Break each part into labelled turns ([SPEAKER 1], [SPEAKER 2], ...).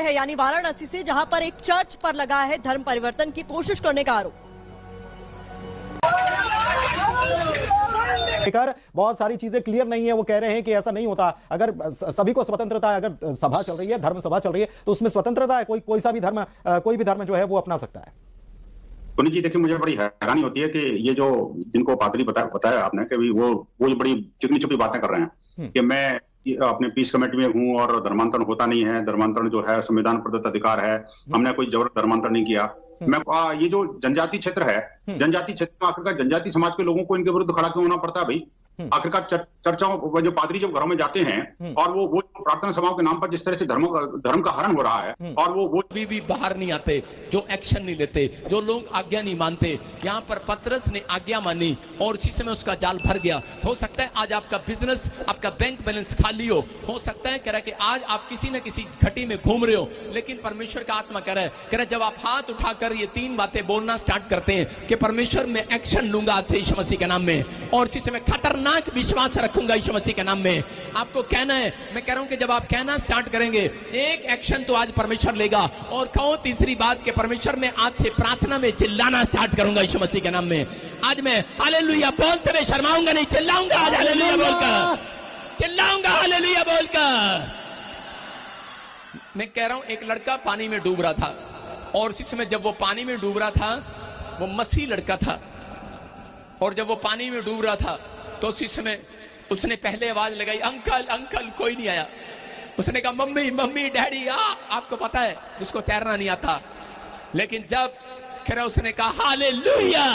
[SPEAKER 1] हैं, यानी वाराणसी से, जहां पर एक चर्च पर लगा है धर्म परिवर्तन की कोशिश करने का आरोप।
[SPEAKER 2] बहुत सारी चीजें क्लियर नहीं है। वो कह रहे हैं कि ऐसा नहीं होता, अगर सभी को स्वतंत्रता है, अगर सभा चल रही है, धर्म सभा चल रही है, तो उसमें स्वतंत्रता है, कोई सा भी धर्म, कोई भी धर्म जो है वो अपना सकता है।
[SPEAKER 3] पुनीत जी, देखिए, मुझे बड़ी हैरानी होती है कि ये जो जिनको पादरी बताया आपने कि वो बड़ी चिकनी चुपड़ी बातें कर रहे हैं कि मैं अपने पीस कमेटी में हूं और धर्मांतरण होता नहीं है, धर्मांतरण जो है संविधान प्रदत्त अधिकार है, हमने कोई जबर धर्मांतरण नहीं किया। मैं ये जो जनजाति क्षेत्र है, जनजाति क्षेत्र में आखिरकार जनजाति समाज के लोगों को इनके विरुद्ध खड़ा क्यों होना पड़ता है भाई? आखिरकार चर्चाओं जो पादरी जो घरों में जाते हैं और वो प्रार्थना सभाओं के नाम पर जिस तरह से धर्म का हरण हो रहा है, और वो
[SPEAKER 4] भी बाहर नहीं आते, जो एक्शन नहीं लेते, जो लोग आज्ञा नहीं मानते। यहाँ पर पतरस ने आज्ञा मानी और इसी समय उसका जाल भर गया। हो सकता है आज आपका बिजनेस, आपका बैंक बैलेंस खाली हो सकता है कह रहा है कि आज आप किसी न किसी घटी में घूम रहे हो, लेकिन परमेश्वर का आत्मा कह रहा है जब आप हाथ उठाकर ये 3 बातें बोलना स्टार्ट करते हैं कि परमेश्वर मैं एक्शन लूंगा आज से यीशु मसीह के नाम में, और इसी समय खतरनाक विश्वास रखूंगा यीशु मसीह के नाम में, आपको कहना है। मैं कह रहा हूं कि जब आप कहना स्टार्ट करेंगे, एक एक्शन तो आज परमेश्वर लेगा। और कहो तीसरी बात कि परमेश्वर मैं आज से प्रार्थना में चिल्लाना स्टार्ट करूंगा यीशु मसीह के नाम में। आज मैं हालेलुया बोलते हुए शर्माऊंगा नहीं, चिल्लाऊंगा आज हालेलुया बोलकर, चिल्लाऊंगा हालेलुया बोलकर। मैं कह रहा हूं एक लड़का पानी में डूब रहा था, और उसी समय जब वो पानी में डूब रहा था, वो मसीह लड़का था, और जब वो पानी में डूब रहा था तो उसी समय उसने पहले आवाज लगाई, अंकल अंकल, कोई नहीं आया। उसने कहा मम्मी मम्मी डैडी, आपको पता है उसको तैरना नहीं आता, लेकिन जब खैर उसने कहा हालेलुया,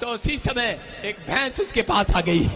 [SPEAKER 4] तो उसी समय एक भैंस उसके पास आ गई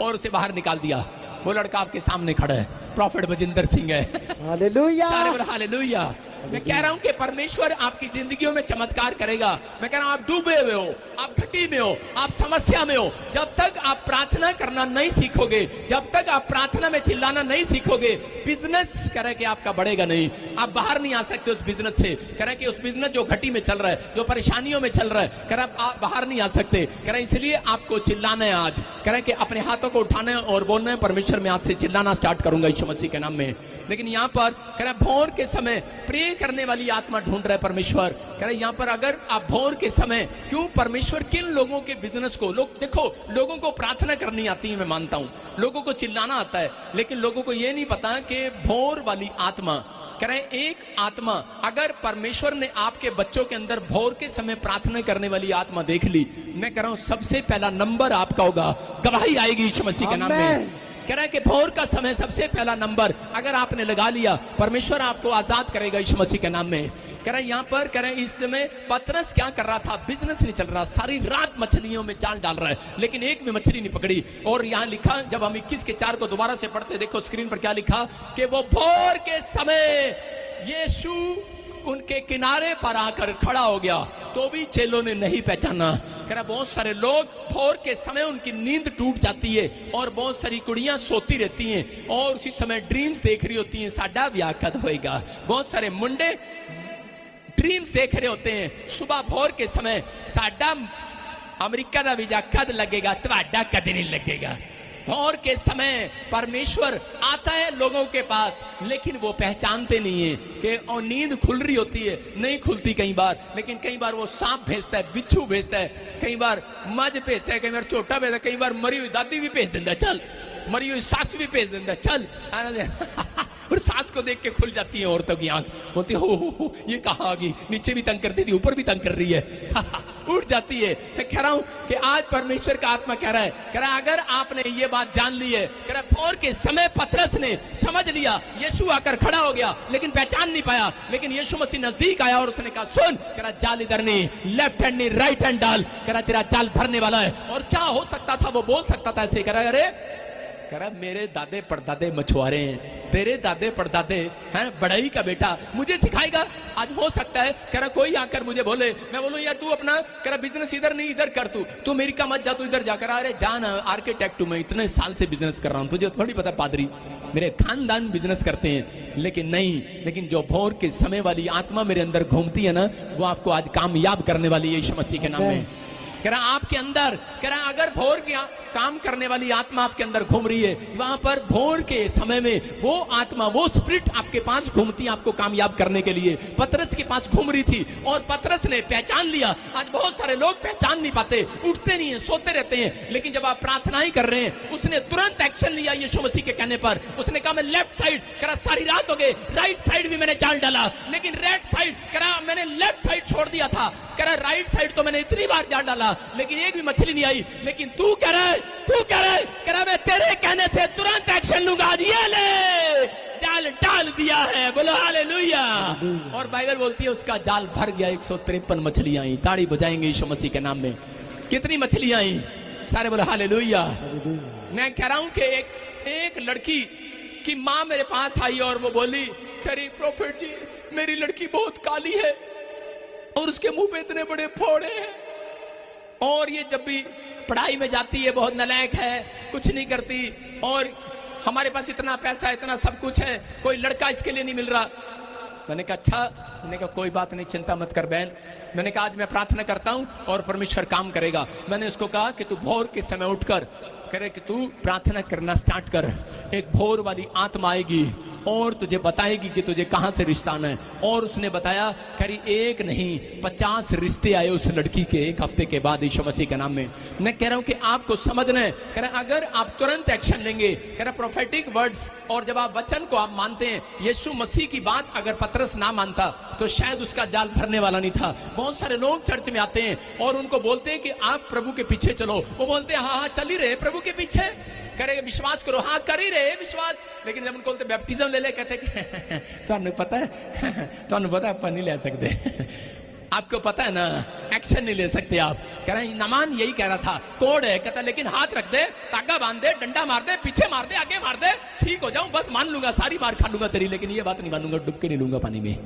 [SPEAKER 4] और उसे बाहर निकाल दिया। वो लड़का आपके सामने खड़ा है, प्रॉफिट बजिंदर सिंह है।
[SPEAKER 1] Hallelujah,
[SPEAKER 4] hallelujah. मैं कह रहा हूं कि परमेश्वर आपकी जिंदगियों में चमत्कार करेगा। मैं कह रहा हूं आप डूबे हुए हो, आप घटी में हो, आप समस्या में हो, जब तक आप प्रार्थना करना नहीं सीखोगे, जब तक आप प्रार्थना में चिल्लाना नहीं सीखोगे, बिजनेस कह रहा है कि आपका बढ़ेगा नहीं, आप बाहर नहीं आ सकते उस बिजनेस से। कह रहा है कि उस बिजनेस जो घटी में चल रहा है, जो परेशानियों में चल रहा है, कह रहा है आप बाहर नहीं आ सकते। कह रहा है इसलिए आपको चिल्लाना है आज। कह रहा है कि अपने हाथों को उठाना है और बोलना है परमेश्वर मैं आज से चिल्लाना स्टार्ट करूंगा यीशु मसीह के नाम में। लेकिन यहाँ पर कह रहा है भोर के समय प्रे करने वाली आत्मा ढूंढ रहा है परमेश्वर। कह रहा है यहाँ पर अगर आप भोर के समय, क्यों परमेश्वर किन लोगों के बिजनेस को, लोग देखो, लोगों को प्रार्थना करनी आती है, मैं मानता हूं, लोगों को चिल्लाना आता है, लेकिन लोगों को यह नहीं पता कि भोर वाली आत्मा, कह रहे हैं एक आत्मा, अगर परमेश्वर ने आपके बच्चों के अंदर भोर के समय प्रार्थना करने वाली आत्मा देख ली, मैं कह रहा हूं सबसे पहला नंबर आपका होगा, गवाही आएगी यीशु मसीह के नाम में। कह रहा है कि भोर का समय सबसे पहला नंबर अगर आपने लगा लिया, परमेश्वर आपको आजाद करेगा यीशु मसीह के नाम में। कह रहा है यहाँ पर, कह रहे हैं इस समय पतरस क्या कर रहा था, बिजनेस नहीं चल रहा, सारी रात मछलियों में जाल डाल रहा है, लेकिन एक भी मछली नहीं पकड़ी। और यहाँ लिखा, जब हम 21 के 4 को दोबारा से पढ़ते, देखो स्क्रीन पर क्या लिखा कि वो भोर के समय यीशु उनके किनारे पर आकर खड़ा हो गया, तो भी चेलों ने नहीं पहचाना। कह रहा बहुत सारे लोग भोर के समय उनकी नींद टूट जाती है, और बहुत सारी कुड़ियां सोती रहती हैं और उसी समय ड्रीम्स देख रही होती हैं, साडा ब्याह कद होएगा। बहुत सारे मुंडे ड्रीम्स देख रहे होते हैं सुबह भोर के समय, साडा अमेरिका का वीजा कद लगेगा, तुम्हारा कद नहीं लगेगा। भोर के समय परमेश्वर आता है लोगों के पास, लेकिन वो पहचानते नहीं है कि और नींद खुल रही होती है, नहीं खुलती कई बार, लेकिन कई बार वो सांप भेजता है, बिच्छू भेजता है, कई बार मज भेजता है, कई बार छोटा भेजता है, कई बार मरी हुई दादी भी भेज देता है, चल, मरी हुई सास भी भेज देता है, चल। और सास को देख के खुल जाती है औरतों की आंख, बोलती है हो ये कहाँ आ गई, नीचे भी तंग करती थी, ऊपर भी तंग कर रही है, उठ जाती है। मैं कह रहा हूं कि आज परमेश्वर का आत्मा कह रहा है अगर आपने ये बात जान ली है, कह रहा है भोर के समय पतरस ने समझ लिया, यीशु आकर खड़ा हो गया, लेकिन पहचान नहीं पाया, लेकिन यीशु मसीह नजदीक आया और उसने कहा सुन, कह रहा जाल इधर नहीं, लेफ्ट हैंड नहीं राइट हैंड डाल, कह रहा तेरा जाल भरने वाला है। और क्या हो सकता था, वो बोल सकता था ऐसे, कह रहा अरे, कह रहा मेरे दादे परदादे मछुआरे हैं, तेरे दादे परदादे हैं बड़ाई का बेटा, मुझे सिखाएगा। आज हो सकता है कह रहा कोई आकर मुझे बोले, मैं बोलूं यार तू अपना कह रहा बिजनेस इधर नहीं इधर कर, तू अमेरिका मत जा, तू इधर जाकर। अरे जान आर्किटेक्ट हूं मैं, इतने साल से बिजनेस कर रहा हूं, तुझे थोड़ी पता पादरी, मेरे खानदान बिजनेस करते हैं। लेकिन नहीं, लेकिन जो भोर के समय वाली आत्मा मेरे अंदर घूमती है ना, वो आपको आज कामयाब करने वाली है यीशु मसीह के नाम में। कह रहा आपके अंदर, कह रहा अगर भोर की काम करने वाली आत्मा आपके अंदर घूम रही है, वहां पर भोर के समय में वो आत्मा, वो स्पिरिट आपके पास घूमती, आपको कामयाब करने के लिए पतरस के पास घूम रही थी। और पतरस ने पहचान लिया। आज बहुत सारे लोग पहचान नहीं पाते, उठते नहीं है, सोते रहते हैं, लेकिन जब आप प्रार्थना ही कर रहे हैं, उसने तुरंत एक्शन लिया यीशु मसीह के कहने पर। उसने कहा मैं लेफ्ट साइड, कह रहा सारी रात हो गई, राइट साइड भी मैंने जाल डाला, लेकिन राइट साइड, कह रहा मैंने लेफ्ट साइड छोड़ दिया था, कह रहा राइट साइड तो मैंने इतनी बार जाल डाला, लेकिन एक भी मछली नहीं आई। लेकिन तू कह रहा है, कह रहा मैं तेरे कहने से तुरंत एक्शन लूंगा। ये ले जाल डाल दिया है, बोलो हालेलुया। और बाइबल बोलती है उसका जाल भर गया, 153 मछलियां आई। ताड़ी बजाएंगे यीशु मसीह के नाम में। कितनी मछलियां आई? सारे बोलो हालेलुया। मैं कह रहा हूं कि एक लड़की की माँ मेरे पास आई और वो बोली, कह रही प्रॉफिट जी मेरी लड़की बहुत काली है और उसके मुंह पे इतने बड़े फोड़े हैं, और ये जब भी पढ़ाई में जाती है बहुत नालायक है, कुछ नहीं करती, और हमारे पास इतना पैसा, इतना सब कुछ है, कोई लड़का इसके लिए नहीं मिल रहा। मैंने कहा अच्छा। मैंने कहा कोई बात नहीं, चिंता मत कर बहन। मैंने कहा आज मैं प्रार्थना करता हूं और परमेश्वर काम करेगा। मैंने उसको कहा कि तू भोर के समय उठकर, करे कि तू प्रार्थना करना स्टार्ट कर, एक भोर वाली आत्मा आएगी और तुझे बताएगी कि तुझे कहां से रिश्ता आना है। और उसने बताया, करी एक नहीं 50 रिश्ते आए उस लड़की के 1 हफ्ते के बाद यीशु मसीह के नाम में। मैं कह रहा हूं कि आपको समझना है, कह रहा अगर आप तुरंत एक्शन लेंगे, कह रहा प्रोफेटिक वर्ड्स, और जब आप वचन को आप मानते हैं, यीशु मसीह की बात अगर पतरस ना मानता तो शायद उसका जाल भरने वाला नहीं था। बहुत सारे लोग चर्च में आते हैं और उनको बोलते हैं कि आप प्रभु के पीछे चलो, वो बोलते हैं हाँ हाँ चल ही रहे प्रभु के पीछे, करेंगे विश्वास करो, हाँ कर ही रहे विश्वास, लेकिन जब उनको बोलते बैप्टिज्म ले ले, कहते कि तुहानू पता है, तुहानू पता है अपन नहीं ले सकते, आपको पता है ना एक्शन नहीं ले सकते आप। कह रहे हैं नमान यही कह रहा था, कोड है, कहता लेकिन हाथ रख दे, तागा बांध दे, डंडा मार दे, पीछे मार दे, आगे मार दे, ठीक हो जाऊं, बस मान लूंगा, सारी मार खा लूंगा तेरी, लेकिन ये बात नहीं मानूंगा, डुब के नहीं लूंगा पानी में।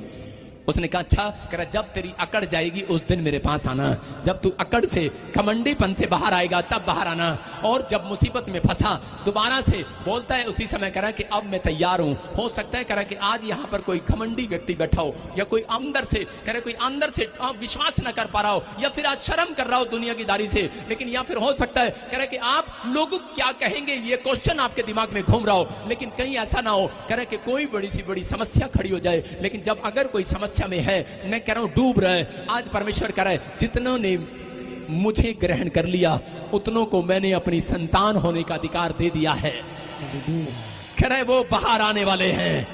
[SPEAKER 4] उसने कहा अच्छा, कह रहा जब तेरी अकड़ जाएगी उस दिन मेरे पास आना, जब तू अकड़ से घमंडीपन से बाहर आएगा तब बाहर आना। और जब मुसीबत में फंसा दोबारा से बोलता है उसी समय, कह रहा कि अब मैं तैयार हूं। हो सकता है कह रहा कि आज यहाँ पर कोई घमंडी व्यक्ति बैठा हो, या कोई अंदर से, कह रहा कोई अंदर से विश्वास न कर पा रहा हो, या फिर आज शर्म कर रहा हो दुनियादारी से, लेकिन या फिर हो सकता है कह रहा कि आप लोग क्या कहेंगे ये क्वेश्चन आपके दिमाग में घूम रहा हो, लेकिन कहीं ऐसा ना हो कह रहा कि कोई बड़ी सी बड़ी समस्या खड़ी हो जाए। लेकिन जब अगर कोई समस्या में है, मैं कह रहा हूं डूब रहा है, आज परमेश्वर कह रहा है जितनों ने मुझे ग्रहण कर लिया उतनों को मैंने अपनी संतान होने का अधिकार दे दिया है। कह रहा है वो बाहर आने वाले हैं,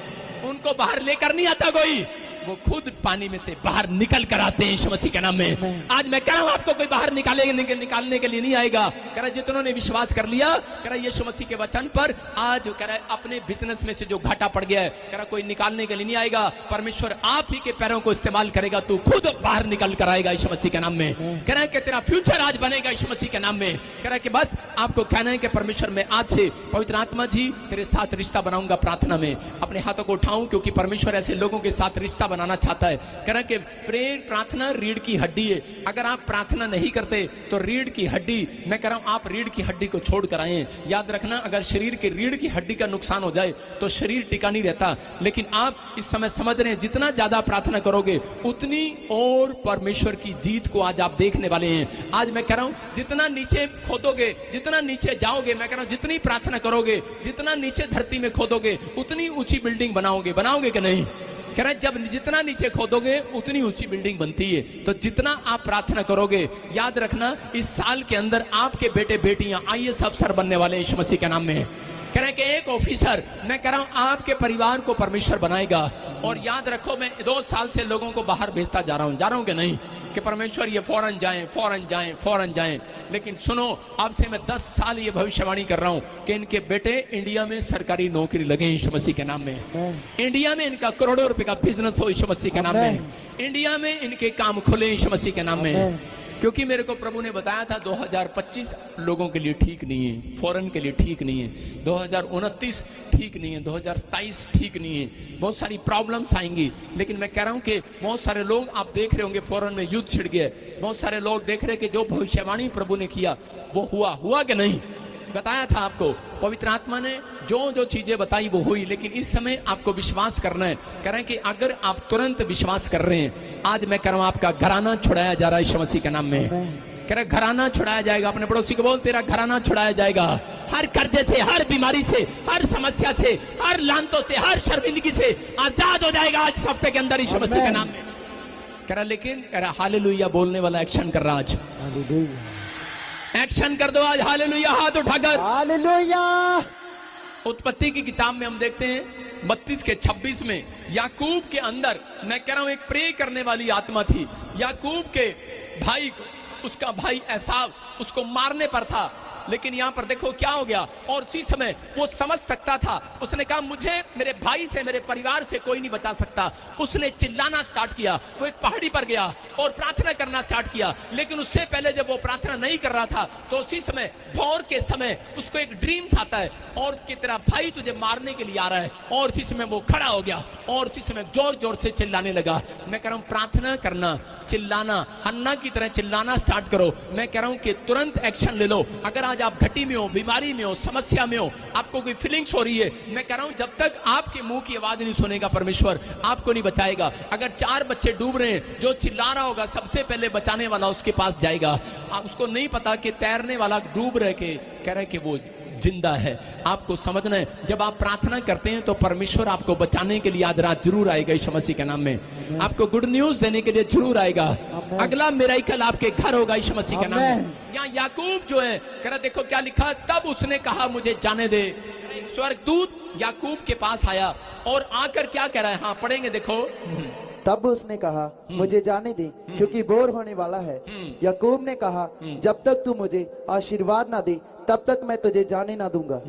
[SPEAKER 4] उनको बाहर लेकर नहीं आता कोई, वो खुद पानी में से बाहर निकल कर आते हैं यीशु मसीह के नाम में। आज मैं कह रहा हूं आपको कोई बाहर निकालने के लिए नहीं आएगा। कह रहा जितनों ने विश्वास कर लिया, कह रहा यीशु मसीह के वचन पर, आज कह रहा अपने बिजनेस में से जो घाटा पड़ गया है, कह रहा कोई निकालने के लिए नहीं आएगा, परमेश्वर आप ही के पैरों को इस्तेमाल करेगा, तू खुद बाहर निकल कर आएगा यीशु मसीह के नाम में। कह रहा है कि तेरा फ्यूचर आज बनेगा यीशु मसीह के नाम में। कह रहा है कि बस आपको कहना है कि परमेश्वर मैं आज से पवित्र आत्मा जी तेरे साथ रिश्ता बनाऊंगा प्रार्थना में। अपने हाथों को उठाऊं क्योंकि परमेश्वर ऐसे लोगों के साथ रिश्ता बनाना चाहता है। कह रहा कि प्रेयर प्रार्थना रीढ़ की हड्डी है, अगर आप प्रार्थना नहीं करते तो रीढ़ की हड्डी, मैं कह रहा हूं आप रीढ़ की हड्डी को छोड़ कर आए। याद रखना अगर शरीर के रीढ़ की हड्डी का नुकसान हो जाए तो शरीर टिका नहीं रहता। लेकिन आप इस समय समझ रहे हैं जितना ज्यादा प्रार्थना करोगे उतनी और परमेश्वर की जीत को आज आप देखने वाले हैं। आज मैं कह रहा हूं जितना नीचे खोदोगे, जितना नीचे जाओगे, मैं कह रहा हूं जितनी प्रार्थना करोगे, जितना नीचे धरती में खोदोगे उतनी ऊंची बिल्डिंग बनाओगे कि नहीं? कह रहा है जब जितना नीचे खोदोगे उतनी ऊंची बिल्डिंग बनती है। तो जितना आप प्रार्थना करोगे, याद रखना इस साल के अंदर आपके बेटे बेटियां IAS अफसर बनने वाले यीशु मसीह के नाम में। कह रहे हैं कि एक ऑफिसर, मैं कह रहा हूं आपके परिवार को परमेश्वर बनाएगा। और याद रखो मैं 2 साल से लोगों को बाहर भेजता जा रहा हूं कि नहीं, कि परमेश्वर ये फौरन जाएं। लेकिन सुनो, अब से मैं 10 साल ये भविष्यवाणी कर रहा हूं कि इनके बेटे इंडिया में सरकारी नौकरी लगे यीशु मसीह के नाम में। इंडिया में इनका करोड़ों रुपए का बिजनेस हो यीशु मसीह के नाम में। इंडिया में इनके काम खुले यीशु मसीह के नाम में। क्योंकि मेरे को प्रभु ने बताया था 2025 लोगों के लिए ठीक नहीं है, फॉरेन के लिए ठीक नहीं है, 2029 ठीक नहीं है, 2027 ठीक नहीं है, बहुत सारी प्रॉब्लम्स आएंगी। लेकिन मैं कह रहा हूं कि बहुत सारे लोग आप देख रहे होंगे फॉरेन में युद्ध छिड़ गया, बहुत सारे लोग देख रहे कि जो भविष्यवाणी प्रभु ने किया वो हुआ कि नहीं? बताया था आपको, पवित्र आत्मा ने जो चीजें बताई वो हुई। लेकिन इस समय आपको विश्वास करना है। कह रहे हैं कि अगर आप तुरंत विश्वास कर रहे हैं, आज मैं कह रहा हूं आपका घराना छुड़ाया जा रहा है यीशु मसीह के नाम में। कह रहा घराना छुड़ाया जाएगा। अपने पड़ोसी को बोल तेरा घराना छुड़ाया जाएगा, हर कर्जे से, हर बीमारी से, हर समस्या से, हर लानतों से, हर शर्मिंदगी से आजाद हो जाएगा आज इस हफ्ते के अंदर यीशु मसीह के नाम में। कह रहा लेकिन कह रहा हालेलुया बोलने वाला एक्शन कर रहा आज, एक्शन कर दो आज, हालेलुया हाथ उठाकर
[SPEAKER 5] हालेलुया।
[SPEAKER 4] उत्पत्ति की किताब में हम देखते हैं 32 के 26 में याकूब के अंदर, मैं कह रहा हूं एक प्रे करने वाली आत्मा थी। याकूब के भाई को, उसका भाई एसाव उसको मारने पर था, लेकिन यहां पर देखो क्या हो गया। और उसी समय वो समझ सकता था, उसने कहा मुझे मेरे भाई से, मेरे परिवार से कोई नहीं बचा सकता। उसने चिल्लाना स्टार्ट किया, वो एक पहाड़ी पर गया और प्रार्थना करना स्टार्ट किया। लेकिन उससे पहले जब वो प्रार्थना नहीं कर रहा था तो उसी समय भोर के समय उसको एक ड्रीम्स आता है और कि तेरा भाई तुझे मारने के लिए आ रहा है। और उसी समय वो खड़ा हो गया और उसी समय जोर जोर से चिल्लाने लगा। मैं कह रहा हूं प्रार्थना करना, चिल्लाना, हन्ना की तरह चिल्लाना स्टार्ट करो। मैं कह रहा हूं कि तुरंत एक्शन ले लो। अगर आज आप घटी में हो, बीमारी में हो, समस्या में हो, आपको कोई फीलिंग्स हो रही है, मैं कह रहा हूं जब तक आपके मुंह की आवाज नहीं सुनेगा परमेश्वर आपको नहीं बचाएगा। अगर 4 बच्चे डूब रहे हैं, जो चिल्ला रहा होगा सबसे पहले बचाने वाला उसके पास जाएगा। उसको नहीं पता कि तैरने वाला डूब रहे के कह रहे कि वो जिंदा है। आपको समझना है जब आप प्रार्थना करते हैं तो परमेश्वर आपको बचाने के लिए आज रात जरूर आएगा यीशु मसीह के नाम में। आपको गुड न्यूज देने के लिए जरूर आएगा। अगला मिरेकल आपके घर होगा यीशु मसीह के नाम में। यहाँ याकूब जो है कह रहा देखो क्या लिखा, तब उसने कहा मुझे जाने दे। स्वर्गदूत याकूब के पास आया और आकर क्या कह रहा है, हाँ पढ़ेंगे देखो।
[SPEAKER 5] तब उसने कहा मुझे जाने दे क्योंकि बोर होने वाला है। याकूब ने कहा जब तक तू मुझे आशीर्वाद ना दे तब तक मैं तुझे जाने ना दूंगा।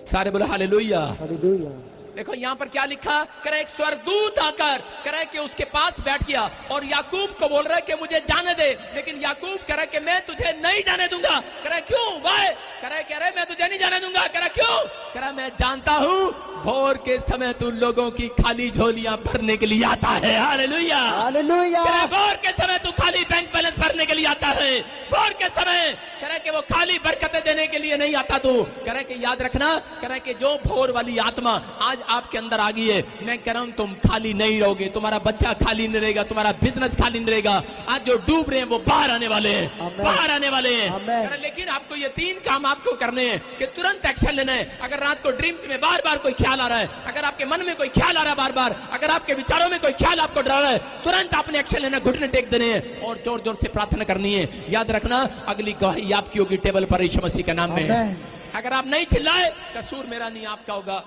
[SPEAKER 4] सारे बोले हालेलुया।
[SPEAKER 5] हालेलुया।
[SPEAKER 4] देखो यहाँ पर क्या लिखा, कह रहा एक स्वर्गदूत आकर कह रहा है कि उसके पास बैठ गया और याकूब को बोल रहा है कि मुझे जाने दे। लेकिन याकूब कह रहा है कि मैं तुझे नहीं जाने दूंगा। कह रहा है क्यों? वाह, कह रहा है मैं तुझे नहीं जाने दूंगा। कह रहा क्यों? कह रहा मैं जानता हूँ भोर के समय तू लोगों की खाली झोलियां भरने के लिए आता है। Hallelujah hallelujah. कह रहा भोर के समय तू खाली बैंक बैलेंस भरने के लिए आता है। भोर के समय कह रहा है कि वो खाली बरकतें देने के लिए नहीं आता तू। कह रहा है कि याद रखना, कह रहा है कि जो भोर वाली आत्मा आज आपके अंदर आ गई है, मैं कह रहा हूं तुम खाली नहीं रहोगे, तुम्हारा बच्चा खाली नहीं रहेगा, तुम्हारा बिजनेस खाली नहीं रहेगा। आज जो डूब रहे हैं वो बाहर आने वाले हैं, बाहर आने वाले हैं। लेकिन आपको ये 3 काम आपको करने हैं कि तुरंत एक्शन लेना है। अगर रात को ड्रीम्स में बार बार कोई ख्याल आ रहा है, अगर आपके मन में कोई ख्याल आ रहा है बार बार, अगर आपके विचारों में कोई ख्याल आपको डरा रहा है, तुरंत आपने एक्शन लेना, घुटने टेक देने हैं और जोर जोर से प्रार्थना करनी है। याद रखना अगली गवाही आपकी होगी टेबल पर यीशु मसीह के नाम में। अगर आप नहीं चिल्लाए कसूर मेरा नहीं आपका होगा।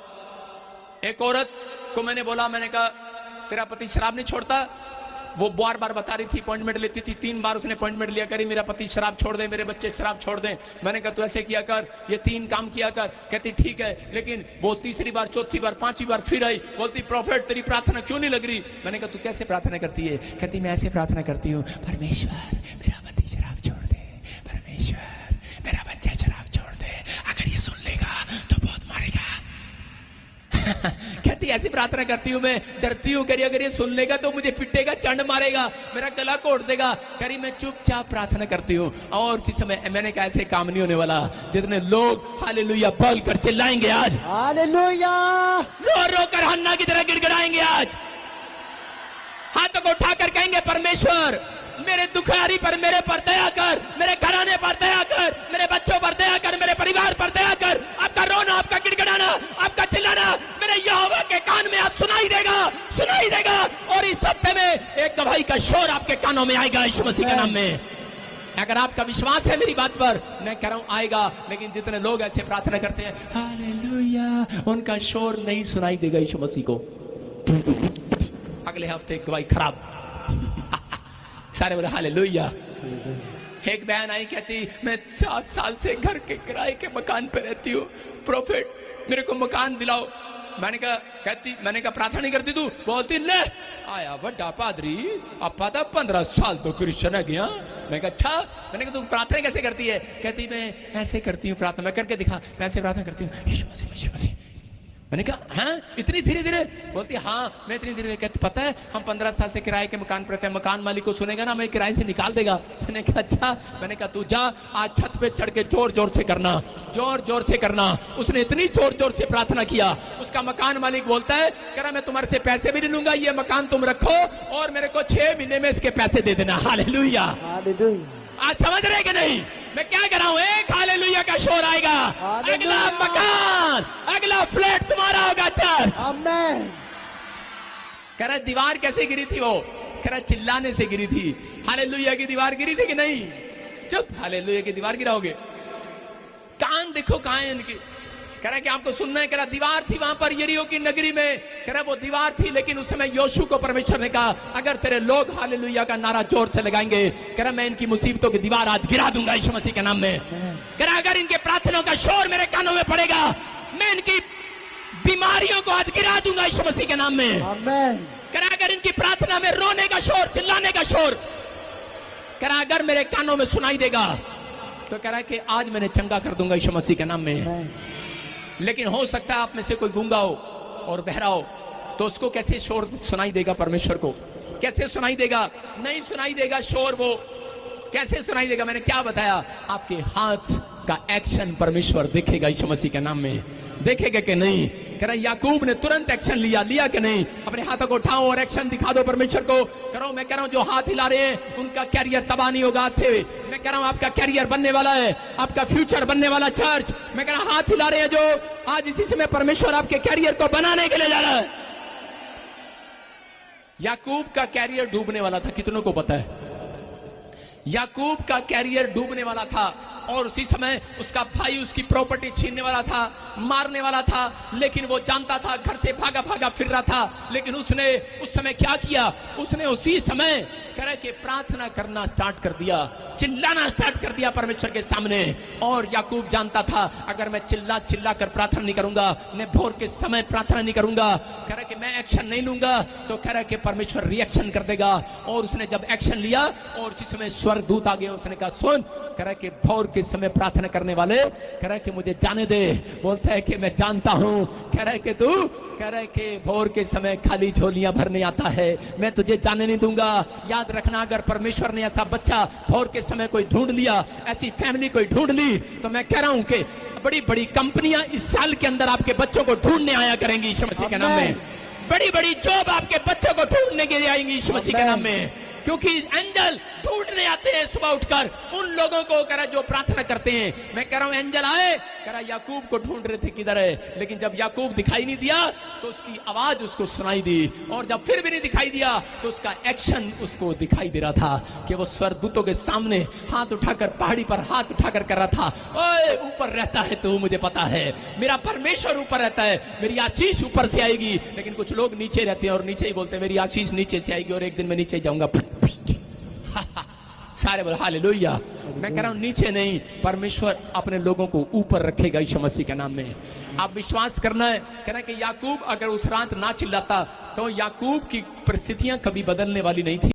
[SPEAKER 4] एक औरत को मैंने बोला, मैंने कहा तेरा पति शराब नहीं छोड़ता। वो बार बार बता रही थी, अपॉइंटमेंट लेती थी, 3 बार उसने अपॉइंटमेंट लिया करी मेरा पति शराब छोड़ दे, मेरे बच्चे शराब छोड़ दें। मैंने कहा तू ऐसे किया कर, ये 3 काम किया कर। कहती ठीक है। लेकिन वो 3री बार, 4थी बार, 5वीं बार फिर आई, बोलती प्रॉफिट तेरी प्रार्थना क्यों नहीं लग रही? मैंने कहा तू कैसे प्रार्थना करती है? कहती मैं ऐसे प्रार्थना करती हूँ, परमेश्वर मेरा पति शराब छोड़ दे, परमेश्वर मेरा बच्चा शराब छोड़ दे, अगर ये सुन लेगा तो बहुत मारेगा। कहती ऐसी प्रार्थना करती हूँ मैं, डरती हूँ करी अगर ये सुन लेगा तो मुझे पिटेगा, चंड मारेगा, मेरा गला कोट देगा। करी मैं चुपचाप प्रार्थना करती हूँ। और इसी समय मैंने कहा ऐसे काम नहीं होने वाला। जितने लोग हालेलुया बोल कर चिल्लाएंगे आज,
[SPEAKER 5] हालेलुया,
[SPEAKER 4] रो रो कर हन्ना की तरह गिड़गिड़ाएंगे आज, हाथों को उठाकर कहेंगे परमेश्वर मेरे दुखियारी पर, मेरे पर दया कर, मेरे घराने पर दया कर, मेरे बच्चों पर दया कर, मेरे परिवार पर दया कर। आपका रोना, आपका गिड़गिड़ाना, आपका चिल्लाना मेरे यहोवा के कान में आज सुनाई देगा, सुनाई देगा। और इस हफ्ते में एक गवाही का शोर आपके कानों में आएगा यीशु मसीह के नाम में। अगर आपका विश्वास है मेरी बात पर, मैं कह रहा हूं आएगा। लेकिन जितने लोग ऐसे प्रार्थना करते हैं हालेलुया, उनका शोर नहीं सुनाई देगा यीशु मसीह को। अगले हफ्ते गवाही खराब। सारे बोले हालेलुया। एक बहन आई, कहती मैं 7 साल से घर के किराए के मकान पे रहती हूँ, प्रॉफिट मेरे को मकान दिलाओ। मैंने कहा प्रार्थना नहीं करती तू? बोलती ले आया बड़ा पादरी, अब पता 15 साल तो क्रिश्चियन है गया। मैं कहा अच्छा। मैंने कहा तू प्रार्थना कैसे करती है? कहती मैं ऐसे करती हूँ प्रार्थना। मैं करके दिखा, मैं ऐसे प्रार्थना करती हूँ यीशु मसीह, यीशु मसीह। मैंने कहा हाँ इतनी धीरे धीरे? बोलती हाँ मैं इतनी धीरे। कहती पता है हम 15 साल से किराए के मकान पर रहते हैं, मकान मालिक को सुनेगा ना मैं किराए से निकाल देगा। मैंने कहा अच्छा। मैंने कहा तू जा आज छत पे चढ़ के जोर जोर से करना, जोर जोर से करना। उसने इतनी जोर जोर से प्रार्थना किया, उसका मकान मालिक बोलता है कह रहा मैं तुम्हारे से पैसे भी नहीं लूंगा, ये मकान तुम रखो और मेरे को 6 महीने में इसके पैसे दे देना। हालेलुया आज समझ रहे कि नहीं मैं क्या कर रहा हूं? एक हालेलुया का शोर आएगा, अगला मकान, अगला फ्लैट तुम्हारा होगा चर्च।
[SPEAKER 5] आमेन।
[SPEAKER 4] कह रहा दीवार कैसे गिरी थी? वो कह रहा चिल्लाने से गिरी थी। हालेलुया की दीवार गिरी थी कि नहीं? चुप, हालेलुया की दीवार गिराओगे? कान देखो कहां है इनके। कह रहा है कि आपको सुनना है। कह रहा दीवार थी वहां पर यरीहो की नगरी में। कह रहा वो दीवार थी, लेकिन उस समय योशू को परमेश्वर ने कहा अगर तेरे लोग हालेलुया का नारा जोर से लगाएंगे, कह रहा मैं इनकी मुसीबतों की दीवार आज गिरा दूंगा यीशु मसीह के नाम में। कह रहा अगर इनके प्रार्थनाओं का शोर मेरे कानों में पड़ेगा, मैं इनकी बीमारियों को आज गिरा दूंगा यीशु मसीह के नाम में।
[SPEAKER 5] आमेन।
[SPEAKER 4] कह रहा अगर इनकी प्रार्थना में रोने का शोर, चिल्लाने का शोर, कह रहा अगर मेरे कानों में सुनाई देगा, तो कह रहा है कि आज मैंने चंगा कर दूंगा यीशु मसीह के नाम में। लेकिन हो सकता है आप में से कोई गूंगा हो और बहरा हो, तो उसको कैसे शोर सुनाई देगा? परमेश्वर को कैसे सुनाई देगा? नहीं सुनाई देगा शोर। वो कैसे सुनाई देगा? मैंने क्या बताया? आपके हाथ का एक्शन परमेश्वर देखेगा यीशु मसीह के नाम में। देखेगा कि नहीं? कह रहा याकूब ने तुरंत एक्शन लिया कि नहीं? अपने हाथों को उठाओ और एक्शन दिखा दो परमेश्वर को। करो, मैं कह रहा हूं जो हाथ हिला रहे हैं उनका कैरियर तबाह नहीं होगा आज से। मैं कह रहा हूं आपका कैरियर बनने वाला है, आपका फ्यूचर बनने वाला चर्च। मैं कह रहा हूं हाथ हिला रहे हैं जो आज इसी समय परमेश्वर आपके कैरियर को बनाने के लिए जा रहा है। याकूब का कैरियर डूबने वाला था, कितनों को पता है? याकूब का कैरियर डूबने वाला था और उसी समय उसका भाई उसकी प्रॉपर्टी छीनने वाला था, मारने वाला था, लेकिन वो जानता था, घर से भागा भागा फिर रहा था। लेकिन उसने उस समय क्या किया? उसने उसी समय कह रहे कि प्रार्थना करना स्टार्ट कर दिया, चिल्लाना स्टार्ट कर दिया परमेश्वर के सामने। और याकूब जानता था अगर मैं चिल्ला चिल्ला कर प्रार्थना नहीं करूंगा, मैं भोर के समय प्रार्थना नहीं करूंगा, कह रहा कि मैं एक्शन नहीं लूंगा, तो कह रहा कि परमेश्वर रिएक्शन कर देगा। और उसने जब एक्शन लिया और उसी समय स्वर्गदूत आ गया, उसने कहा सुन, कह रहा कि भोर के समय प्रार्थना करने वाले, कह रहा कि मुझे जाने दे। बोलता है कि मैं जानता हूं, कह रहा है कि तू, कह रहा है कि भोर के समय खाली झोलियां भरने आता है, मैं तुझे जाने नहीं दूंगा। याद रखना अगर परमेश्वर ने ऐसा बच्चा भोर के समय कोई ढूंढ लिया, ऐसी फैमिली कोई ढूंढ ली, तो मैं कह रहा हूं कि बड़ी बड़ी कंपनियां इस साल के अंदर आपके बच्चों को ढूंढने आया करेंगी यीशु मसीह के नाम में। बड़ी बड़ी जॉब आपके बच्चों को ढूंढने के लिए आएंगी यीशु मसीह के नाम में, क्योंकि एंजल ढूंढने आते हैं सुबह उठकर उन लोगों को, कह रहा जो प्रार्थना करते हैं। मैं कह रहा हूं एंजल आए, कह रहा याकूब को ढूंढ रहे थे किधर है, लेकिन जब याकूब दिखाई नहीं दिया तो उसकी आवाज उसको सुनाई दी, और जब फिर भी नहीं दिखाई दिया तो उसका एक्शन उसको दिखाई दे रहा था कि वो स्वर्गदूतों के सामने हाथ उठाकर, पहाड़ी पर हाथ उठाकर कर रहा था, ओए ऊपर रहता है तू, मुझे पता है मेरा परमेश्वर ऊपर रहता है, मेरी आशीष ऊपर से आएगी। लेकिन कुछ लोग नीचे रहते हैं और नीचे ही बोलते हैं मेरी आशीष नीचे से आएगी और एक दिन मैं नीचे जाऊंगा। सारे बोल हालेलुया। मैं कह रहा हूं नीचे नहीं, परमेश्वर अपने लोगों को ऊपर रखेगा यीशु मसीह के नाम में। आप विश्वास करना है। कह रहा है कि याकूब अगर उस रात ना चिल्लाता तो याकूब की परिस्थितियां कभी बदलने वाली नहीं थी।